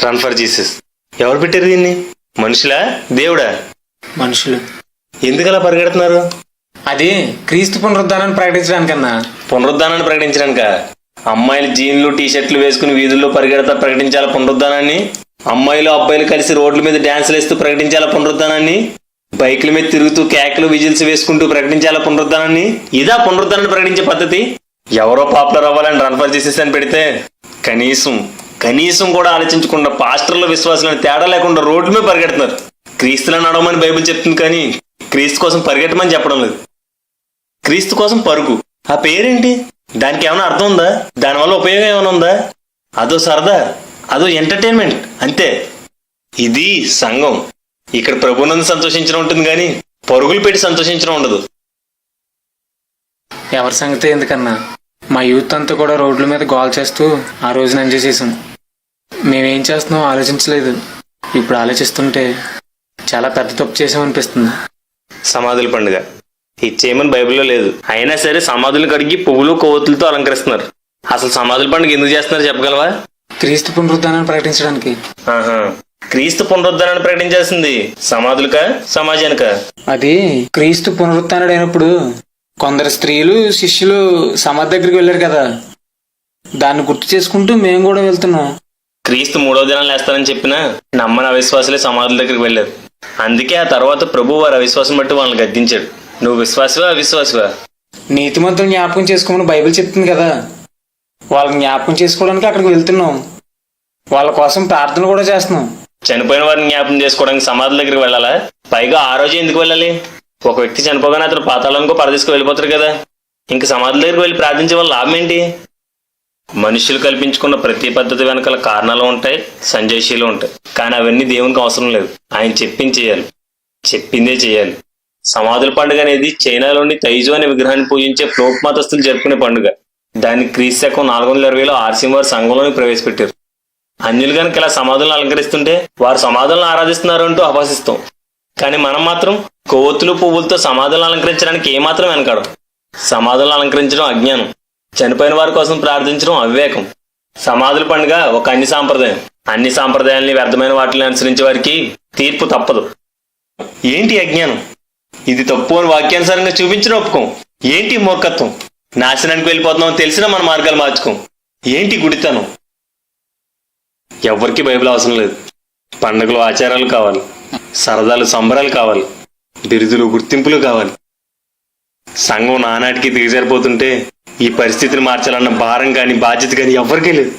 Run for Jesus. ఎవరు పెట్టారు దీన్ని? మనుషులా దేవుడా? మనుషులు. ఎందుకలా పరిగెడుతున్నారు? అది క్రీస్తు పునరుద్ధానాన్ని ప్రకటించడానికన్నా. పునరుద్ధానాన్ని ప్రకటించడానిక? అమ్మాయిలు జీన్లు టీషర్ట్లు వేసుకుని వీధుల్లో పరిగెడతా ప్రకటించాల పునరుద్ధానాన్ని? అమ్మాయిలు అబ్బాయిలు కలిసి రోడ్ల మీద డాన్సులు వేస్తూ ప్రకటించాల పునరుద్ధానాన్ని? బైకుల మీద తిరుగుతూ కేకలు విజిల్స్ వేసుకుంటూ ప్రకటించాల పునరుద్ధానాన్ని? ఇదా పునరుద్ధానాన్ని ప్రకటించే పద్ధతి? ఎవరో పాపులర్ అవ్వాలని రన్ ఫర్ జీసస్ అని పెడితే కనీసం కూడా ఆలోచించకుండా పాస్టర్ల విశ్వాసాలను తేడా లేకుండా రోడ్ల మీద పరిగెడుతున్నారు. క్రీస్తులను నడవమని బైబిల్ చెప్తుంది, కానీ క్రీస్తు కోసం పరిగెట్టమని చెప్పడం లేదు. క్రీస్తు కోసం పరుగు, ఆ పేరేంటి? దానికి ఏమైనా అర్థం ఉందా? దానివల్ల ఉపయోగం ఏమైనా ఉందా? అదో సరదా, అదో ఎంటర్టైన్మెంట్ అంతే. ఇది సంఘం. ఇక్కడ ప్రభునందు సంతోషించడం ఉంటుంది, కానీ పరుగులు పెట్టి సంతోషించడం ఉండదు. ఎవరి సంగతి ఎందుకన్నా, మా యూత్ అంతా కూడా రోడ్ల మీద గోల్ చేస్తూ ఆ రోజున ఎంజాయ్ చేసాం. మేమేం చేస్తున్నాం ఆలోచించలేదు. ఇప్పుడు ఆలోచిస్తుంటే చాలా పెద్ద తప్పు చేసామనిపిస్తుంది. సమాధుల పండుగ ఇచ్చేయమని బైబిల్లో లేదు, అయినా సరే సమాధులు కడిగి పువ్వులు కొవ్వొత్తులతో అలంకరిస్తున్నారు. అసలు సమాధుల పండుగ ఎందుకు చేస్తున్నారు చెప్పగలవా? క్రీస్తు పునరుద్ధానాన్ని ప్రకటించడానికి. క్రీస్తు పునరుద్ధానాన్ని ప్రకటించాల్సింది సమాధులకా సమాజానికా? అది క్రీస్తు పునరుత్థానుడు అయినప్పుడు కొందరు స్త్రీలు శిష్యులు సమాధి దగ్గరికి వెళ్ళారు కదా, దాన్ని గుర్తు చేసుకుంటూ మేము కూడా వెళ్తున్నాం. క్రీస్తు 3వ దినాలు వేస్తానని చెప్పినా నమ్మని అవిశ్వాసులే సమాధుల దగ్గరికి వెళ్ళారు. అందుకే ఆ తర్వాత ప్రభు వారి అవిశ్వాసం బట్టి వాళ్ళని గద్దించాడు. నువ్వు విశ్వాసవా అవిశ్వాసవా? నీతిమంతులు జ్ఞాపకం చేసుకోమని బైబిల్ చెప్తుంది కదా, వాళ్ళని జ్ఞాపకం చేసుకోవడానికి అక్కడికి వెళ్తున్నాం. వాళ్ళ కోసం ప్రార్థన కూడా చేస్తున్నాం. చనిపోయిన వారిని జ్ఞాపకం చేసుకోవడానికి సమాధుల దగ్గరికి వెళ్ళాలా? పైగా ఆ రోజు ఎందుకు వెళ్ళాలి? ఒక వ్యక్తి చనిపోగానే అతను పాతాళానికో పరదేశకు వెళ్ళిపోతారు కదా, ఇంక సమాధుల దగ్గరికి వెళ్ళి ప్రార్థించే వాళ్ళ లాభం ఏంటి? మనుషులు కల్పించుకున్న ప్రతి పద్ధతి వెనకాల కారణాలు ఉంటాయి, సంజయశీలు ఉంటాయి. కానీ అవన్నీ దేవునికి అవసరం లేదు. ఆయన చెప్పిందే చేయాలి. సమాధుల పండుగ అనేది చైనాలోని తైజు అనే విగ్రహాన్ని పూజించే ఫ్లోక్ మతస్థులు జరుపుకునే పండుగ. దాన్ని క్రీస్తు శకం 420లో ఆర్సీఎం వారి సంఘంలోని ప్రవేశపెట్టారు. అన్యులు కనుక ఇలా సమాధులను అలంకరిస్తుంటే వారు సమాధులను ఆరాధిస్తున్నారు అంటూ అభాసిస్తాం. కానీ మనం మాత్రం కొవ్వొత్తులు పువ్వులతో సమాధులను అలంకరించడానికి ఏమాత్రం వెనకాడం. సమాధులను అలంకరించడం అజ్ఞానం, చనిపోయిన వారి కోసం ప్రార్థించడం అవివేకం. సమాధుల పండుగ ఒక అన్ని సాంప్రదాయాల్ని వ్యర్థమైన వాటిని అనుసరించే వారికి తీర్పు తప్పదు. ఏంటి అజ్ఞానం? ఇది తప్పు అని వాక్యానుసారంగా చూపించిన ఒప్పుకోం. ఏంటి మూర్ఖత్వం? నాశనానికి వెళ్ళిపోతున్నాం తెలిసినా మన మార్గాలు మార్చుకోం. ఏంటి గుడితనం? ఎవరికి బైబిల్ అవసరం లేదు. పండుగలు ఆచారాలు కావాలి, సరదాలు సంబరాలు కావాలి, బిరుదులు గుర్తింపులు కావాలి. సంఘం నానాటికి దిగజారిపోతుంటే ఈ పరిస్థితిని మార్చాలన్న భారం కానీ బాధ్యత కానీ ఎవరికీ లేదు.